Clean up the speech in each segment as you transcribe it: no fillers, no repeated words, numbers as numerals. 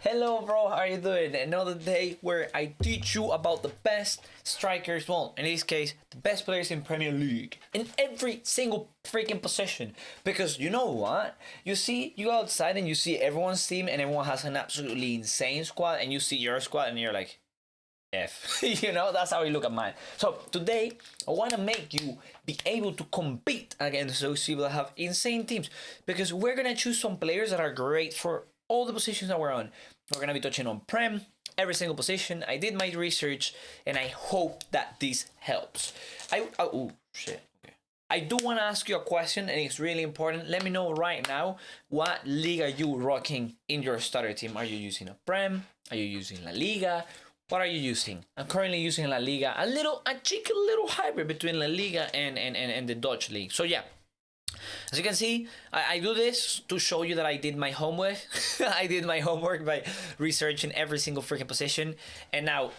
Hello bro, how are you doing? Another day where I teach you about the best strikers, well, in this case, the best players in Premier League. In every single freaking position. Because you know what? You go outside and you see everyone's team and everyone has an absolutely insane squad, and you see your squad and you're like, F. You know, that's how you look at mine. So today, I want to make you be able to compete against those people that have insane teams. Because we're going to choose some players that are great for all the positions that we're on. We're going to be touching on Prem, every single position. I did my research and I hope that this helps. Oh, shit. Okay. I do want to ask you a question, and it's really important. Let me know right now, what league are you rocking in your starter team? Are you using a Prem? Are you using La Liga? What are you using? I'm currently using La Liga, a cheeky little hybrid between La Liga and the Dutch league. So yeah, as you can see, I do this to show you that I did my homework. I did my homework by researching every single freaking position. And now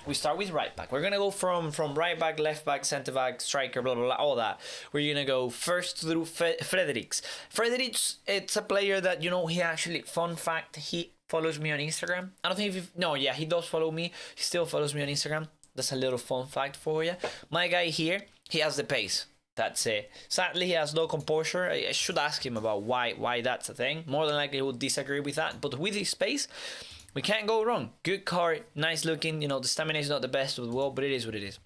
we start with right back. We're gonna go from right back, left back, center back, striker, blah blah blah, all that. We're gonna go first through Fredericks. Fredericks, it's a player that, you know, he actually, fun fact, he follows me on Instagram. I don't think if he does follow me. He still follows me on Instagram. That's a little fun fact for you. My guy here, he has the pace. That's it. Sadly, he has no composure. I should ask him about why that's a thing. More than likely, he would disagree with that. But with his pace, we can't go wrong. Good card, nice looking. You know, the stamina is not the best of the world, but it is what it is.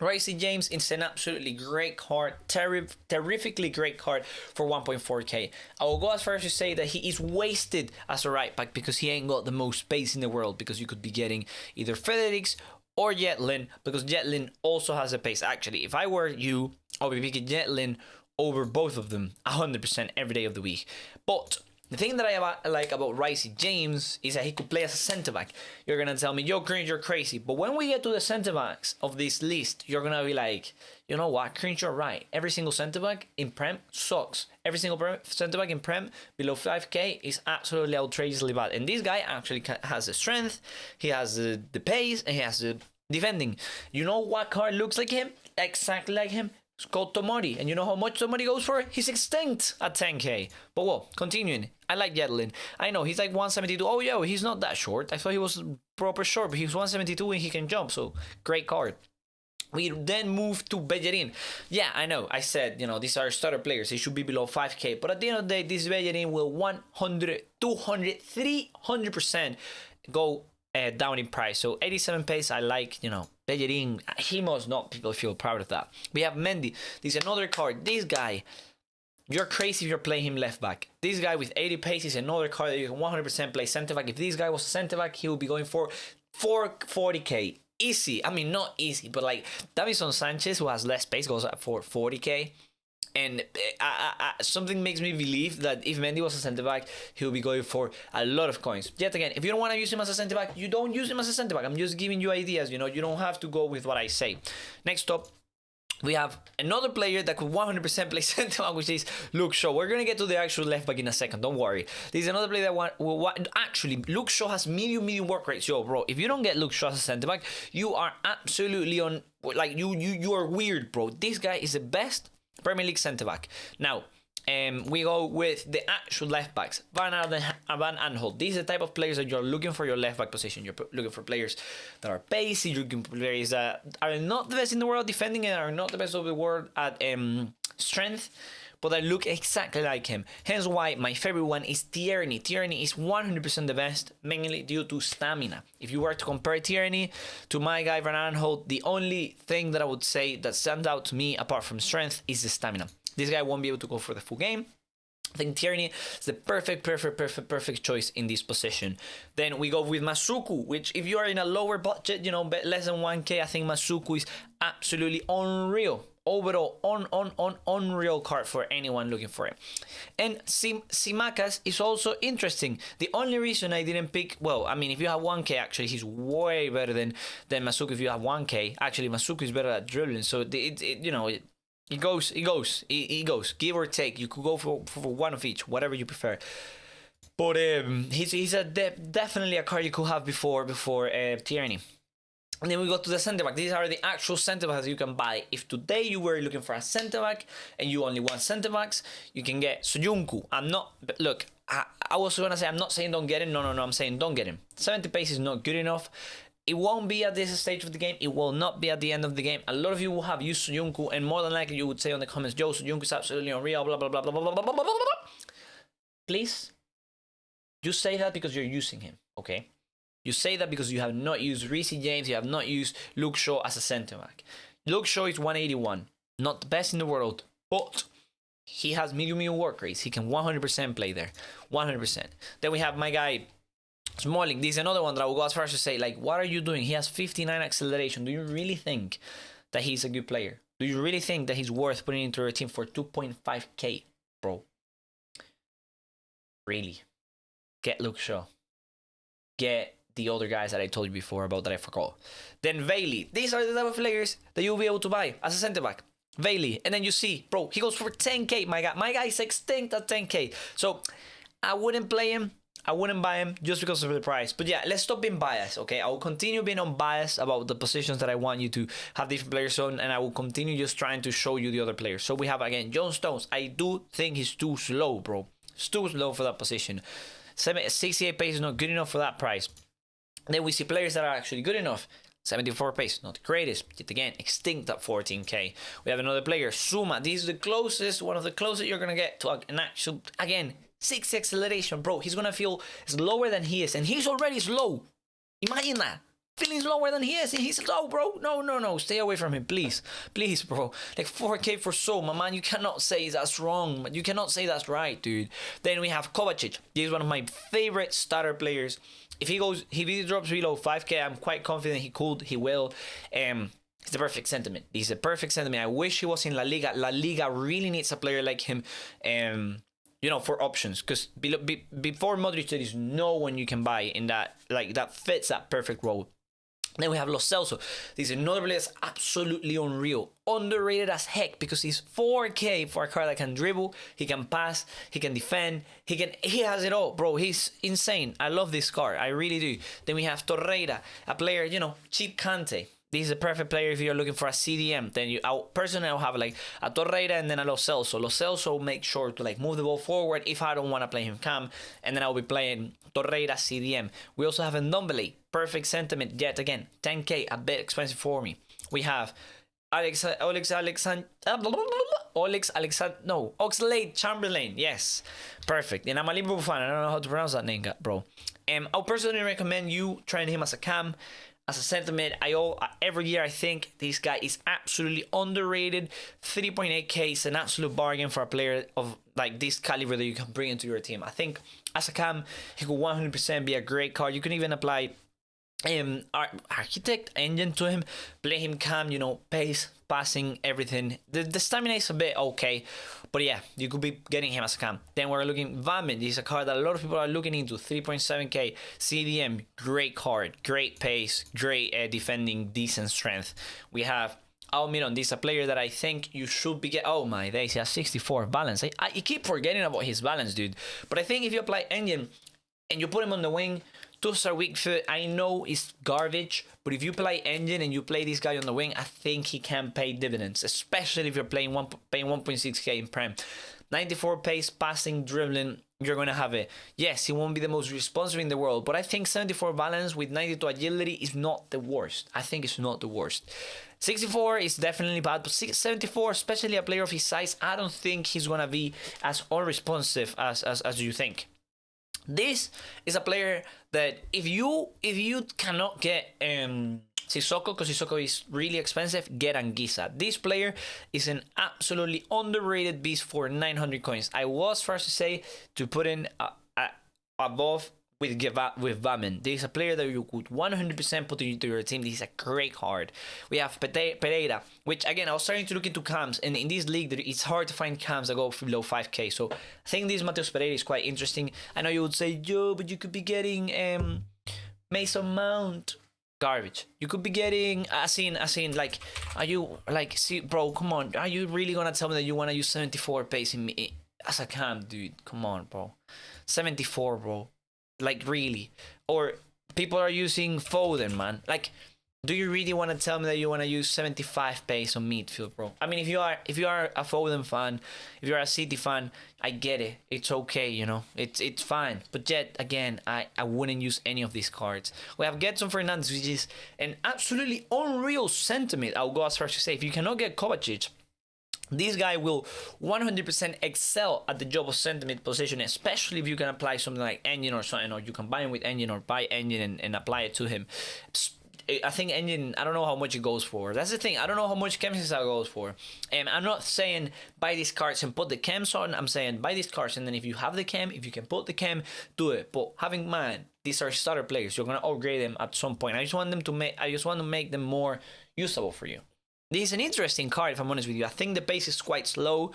Ricey James, it's an absolutely great card, terrifically great card for 1.4k. I will go as far as to say that he is wasted as a right back because he ain't got the most space in the world, because you could be getting either Fredericks or Jetlin, because Jetlin also has a pace. Actually, if I were you, I would be picking Jetlin over both of them 100% every day of the week. But the thing that I like about Ricey James is that he could play as a centre-back. You're going to tell me, yo, Cringe, you're crazy. But when we get to the centre-backs of this list, you're going to be like, you know what, Cringe, you're right. Every single centre-back in Prem sucks. Every single centre-back in Prem below 5k is absolutely outrageously bad. And this guy actually has the strength, he has the pace, and he has the defending. You know what card looks like him? Exactly like him. It's called Tomori, and you know how much Tomori goes for? He's extinct at 10k. But well, continuing, I like Jetlin. I know he's like 172. Oh yeah, he's not that short. I thought he was proper short, but he's 172 and he can jump. So great card. We then move to Bellerin. Yeah, I know. I said, you know, these are starter players. He should be below 5k. But at the end of the day, this Bellerin will 100, 200, 300% go down in price. So 87 pace, I like, you know, Bellerin. He must not people feel proud of that. We have Mendy. This is another card. This guy, you're crazy if you're playing him left back. This guy with 80 pace is another card that you can 100% play center back. If this guy was a center back, he would be going for 440k. Easy. I mean, not easy, but like Davison Sanchez, who has less pace, goes for 40k. And something makes me believe that if Mendy was a centre-back, he will be going for a lot of coins. Yet again, if you don't want to use him as a centre-back, you don't use him as a centre-back. I'm just giving you ideas, you know. You don't have to go with what I say. Next up, we have another player that could 100% play centre-back, which is Luke Shaw. We're going to get to the actual left-back in a second. Don't worry. This is another player that actually, Luke Shaw has medium work rates. Yo, bro, if you don't get Luke Shaw as a centre-back, you are absolutely on, like, you are weird, bro. This guy is the best Premier League centre-back. Now, we go with the actual left-backs. Van Aanholt. These are the type of players that you're looking for your left-back position. You're looking for players that are pacey. You're looking for players that are not the best in the world defending and are not the best of the world at strength, but that look exactly like him. Hence why my favorite one is Tierney. Tierney is 100% the best, mainly due to stamina. If you were to compare Tierney to my guy Van Aanholt, the only thing that I would say that stands out to me apart from strength is the stamina. This guy won't be able to go for the full game. I think Tierney is the perfect choice in this position. Then we go with Masuku, which if you are in a lower budget, you know, less than 1k, I think Masuku is absolutely unreal. Overall, unreal card for anyone looking for it. And Simakas is also interesting. The only reason I didn't pick, well, I mean, if you have 1k, actually, he's way better than Masuku. If you have 1k, actually, Masuku is better at dribbling. So, it goes, give or take. You could go for one of each, whatever you prefer. But he's definitely a card you could have before Tierney. And then we go to the centre-back. These are the actual centre-backs you can buy. If today you were looking for a centre-back and you only want centre-backs, you can get Soyuncu. Look, I was gonna say, I'm not saying don't get him. No, I'm saying don't get him. 70 pace is not good enough. It won't be at this stage of the game. It will not be at the end of the game. A lot of you will have used Soyuncu, and more than likely you would say on the comments, Joe, Soyuncu is absolutely unreal, blah, blah, blah, blah, blah, blah, blah, blah, blah, blah. Please, you say that because you're using him, okay? You say that because you have not used Reece James, you have not used Luke Shaw as a centre-back. Luke Shaw is 181, not the best in the world, but he has medium work rates. He can 100% play there, 100%. Then we have my guy, Smalling. This is another one that I will go as far as to say, like, what are you doing? He has 59 acceleration. Do you really think that he's a good player? Do you really think that he's worth putting into your team for 2.5k, bro? Really? Get Luke Shaw. Get the other guys that I told you before about that I forgot. Then Bailey. These are the type of players that you'll be able to buy as a centre-back. Bailey. And then you see, bro, he goes for 10k. My guy is extinct at 10k. So I wouldn't play him. I wouldn't buy him just because of the price. But yeah, let's stop being biased, okay? I will continue being unbiased about the positions that I want you to have different players on, and I will continue just trying to show you the other players. So we have, again, John Stones. I do think he's too slow, bro. It's too slow for that position. 68 pace is not good enough for that price. Then we see players that are actually good enough. 74 pace, not the greatest, yet again, extinct at 14k. We have another player, Suma. This is the closest, one of the closest you're gonna get to an actual, again, 6 acceleration, bro. He's gonna feel slower than he is, and he's already slow. Imagine that. Feeling slower than he is, and he's slow, bro. No. Stay away from him, please. Please, bro. Like 4k for Soma, man. You cannot say that's wrong. You cannot say that's right, dude. Then we have Kovacic. He's one of my favorite starter players. If he drops below 5k, I'm quite confident he will. It's the perfect sentiment. He's a perfect sentiment. I wish he was in La Liga. La Liga really needs a player like him. You know, for options, because before Modric, there is no one you can buy in that, like, that fits that perfect role. Then we have Lo Celso. This is another player that's absolutely unreal. Underrated as heck because he's 4k for a card that can dribble, he can pass, he can defend, he has it all, bro. He's insane. I love this card. I really do. Then we have Torreira, a player, you know, cheap Kante. This is a perfect player if you're looking for a CDM. Then personally, I'll have like a Torreira and then a Lo Celso. Lo Celso make sure to like move the ball forward if I don't want to play him cam. And then I'll be playing Torreira CDM. We also have a Ndombele. Perfect sentiment yet again. 10k, a bit expensive for me. We have Oxlade-Chamberlain. Yes, perfect. And I'm a Liverpool fan. I don't know how to pronounce that name, bro. I'll personally recommend you trying him as a cam. As a sentiment, every year I think this guy is absolutely underrated. 3.8k is an absolute bargain for a player of like this caliber that you can bring into your team. I think as a cam, he could 100% be a great card. You can even apply Architect Engine to him, play him cam, you know, pace, passing, everything. The stamina is a bit okay, but yeah, you could be getting him as a cam. Then we're looking Vamen. This is a card that a lot of people are looking into. 3.7k CDM, great card, great pace, great defending, decent strength. We have Almiron. This is a player that I think you should be getting. Oh my days, he has 64 balance. I keep forgetting about his balance, dude. But I think if you apply Engine and you put him on the wing, 2-star weak foot, I know it's garbage, but if you play Engine and you play this guy on the wing, I think he can pay dividends, especially if you're paying 1.6k in Prem. 94 pace, passing, dribbling, you're going to have it. Yes, he won't be the most responsive in the world, but I think 74 balance with 92 agility is not the worst. I think it's not the worst. 64 is definitely bad, but 74, especially a player of his size, I don't think he's going to be as unresponsive as you think. This is a player that if you cannot get Sissoko, because Sissoko is really expensive, get Anguissa. This player is an absolutely underrated beast for 900 coins. I was first to say to put in above with Vamen. This is a player that you could 100% put into your team. This is a great card. We have Pereira, which again, I was starting to look into cams, and in this league, it's hard to find cams that go below 5k. So I think this Mateus Pereira is quite interesting. I know you would say, yo, but you could be getting Mason Mount. Garbage. You could be getting, as in, like, are you, like, see, bro, come on. Are you really gonna tell me that you want to use 74 pace in me as a cam, dude? Come on, bro. 74, bro. Like, really. Or people are using Foden, man. Like, do you really want to tell me that you want to use 75 pace on midfield, bro? I mean, if you are a Foden fan, if you're a City fan, I get it. It's okay, you know. It's fine. But yet again, I wouldn't use any of these cards. We have Gedson Fernandes, which is an absolutely unreal sentiment. I'll go as far as to say, if you cannot get Kovacic, this guy will 100% excel at the job of sentiment position, especially if you can apply something like Engine or something, or you combine with Engine or buy Engine and apply it to him. I think Engine, I don't know how much it goes for. That's the thing. I don't know how much chem style goes for. I'm not saying buy these cards and put the chems on. I'm saying buy these cards, and then if you have the chem, if you can put the chem, do it. But having in mind, these are starter players. You're gonna upgrade them at some point. I just want to make them more usable for you. This is an interesting card, if I'm honest with you. I think the pace is quite slow.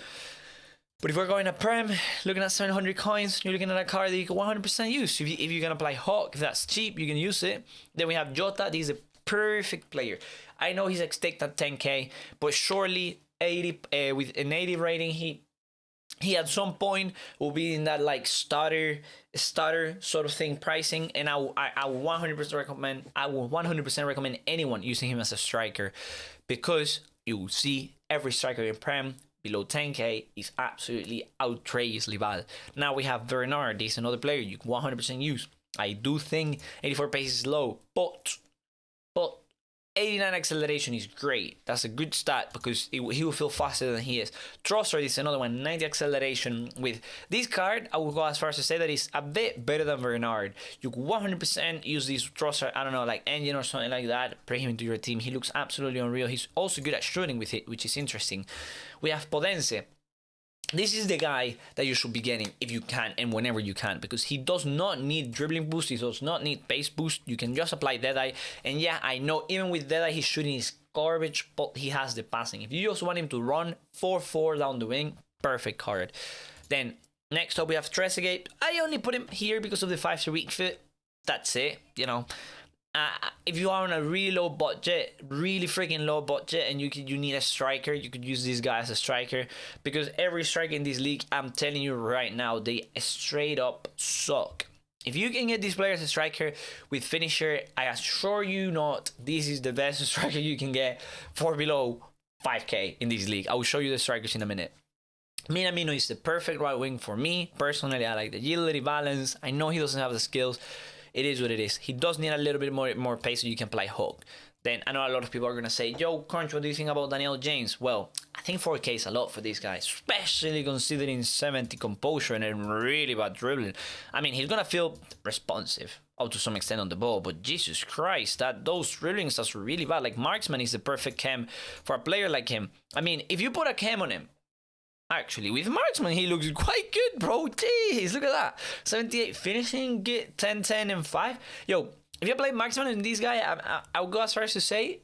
But if we're going to Prem, looking at 700 coins, you're looking at a card that you can 100% use. If you're going to play Hawk, if that's cheap, you can use it. Then we have Jota. This is a perfect player. I know he's extinct at 10k, but surely 80 with an 80 rating, he at some point will be in that like starter sort of thing pricing, and I 100% recommend. I will 100% recommend anyone using him as a striker, because you see every striker in Prem below 10k is absolutely outrageously bad. Now we have Bernard. This is another player you can 100% use. I do think 84 pace is low, but 89 acceleration is great. That's a good stat, because he will feel faster than he is. Trossard is another one, 90 acceleration. With this card, I will go as far as to say that it's a bit better than Bernard. You can 100% use this Trossard, I don't know, like Engine or something like that, bring him into your team. He looks absolutely unreal. He's also good at shooting with it, which is interesting. We have Podense. This is the guy that you should be getting if you can and whenever you can, because he does not need dribbling boost, he does not need pace boost. You can just apply Deadeye, and yeah, I know even with Deadeye his shooting is garbage, but he has the passing. If you just want him to run 4-4 down the wing, perfect card. Then next up we have Trezeguet. I only put him here because of the 5-star weak fit. That's it, you know. If you are on a really low budget, really freaking low budget, and you need a striker, you could use this guy as a striker, because every striker in this league, I'm telling you right now, they straight up suck. If you can get this player as a striker with finisher, I assure you not, this is the best striker you can get for below 5k in this league. I will show you the strikers in a minute. Minamino is the perfect right wing for me. Personally, I like the agility, balance. I know he doesn't have the skills. It is what it is. He does need a little bit more pace so you can play Hulk. Then I know a lot of people are going to say, yo, Crunch, what do you think about Daniel James? Well, I think 4k is a lot for this guy, especially considering 70 composure and really bad dribbling. I mean, he's going to feel responsive up to some extent on the ball, but Jesus Christ, those dribblings are really bad. Like, Marksman is the perfect chem for a player like him. I mean, if you put a chem on him, actually, with Marksman, he looks quite good, bro. Jeez, look at that. 78 finishing, get 10, 10, and 5. Yo, if you play Marksman and this guy, I would go as far as to say,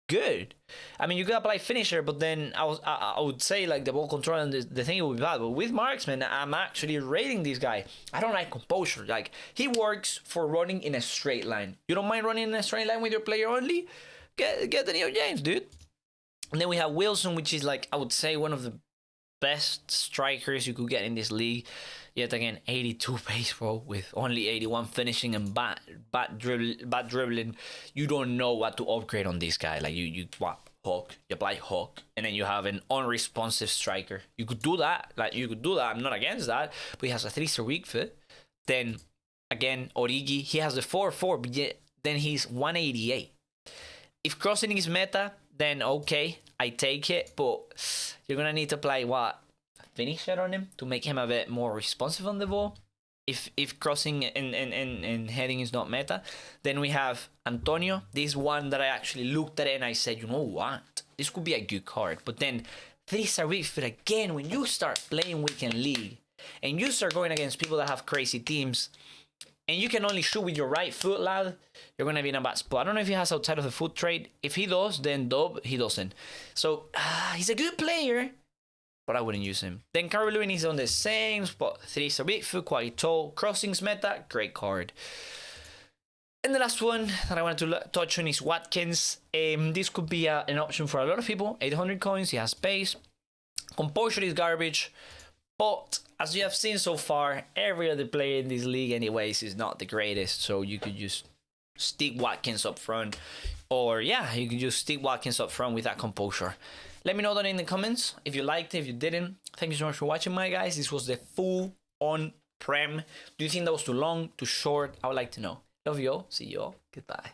good. I mean, you could apply finisher, but then I would say, like, the ball control and the thing would be bad. But with Marksman, I'm actually rating this guy. I don't like composure. Like, he works for running in a straight line. You don't mind running in a straight line with your player only? Get Daniel James, dude. And then we have Wilson, which is, like, I would say one of the best strikers you could get in this league. Yet again, 82 pace, bro, with only 81 finishing and bad dribbling. You don't know what to upgrade on this guy. Like, you Hawk, you apply Hawk, and then you have an unresponsive striker. You could do that. I'm not against that, but he has a 3-star weak foot. Then again, Origi, he has the 4-4, but yet then he's 188. If crossing is meta, then okay, I take it, but you're gonna need to apply a finisher on him to make him a bit more responsive on the ball. If crossing and heading is not meta. Then we have Antonio. This one that I actually looked at it and I said, you know what, this could be a good card. But then 3-star weak foot again, when you start playing weekend league and you start going against people that have crazy teams, and you can only shoot with your right foot, lad, you're going to be in a bad spot. I don't know if he has outside of the foot trade. If he does, then dub, he doesn't. So, he's a good player, but I wouldn't use him. Then Carl Lewin is on the same spot. 3-star big foot, quite tall. Crossings meta, great card. And the last one that I wanted to touch on is Watkins. This could be an option for a lot of people. 800 coins, he has pace. Composure is garbage. But as you have seen so far, every other player in this league anyways is not the greatest. So you could just stick Watkins up front, or yeah, you can just stick Watkins up front with that composure. Let me know down in the comments if you liked it, if you didn't. Thank you so much for watching, my guys. This was the full on Prem. Do you think that was too long, too short? I would like to know. Love you all. See you all. Goodbye.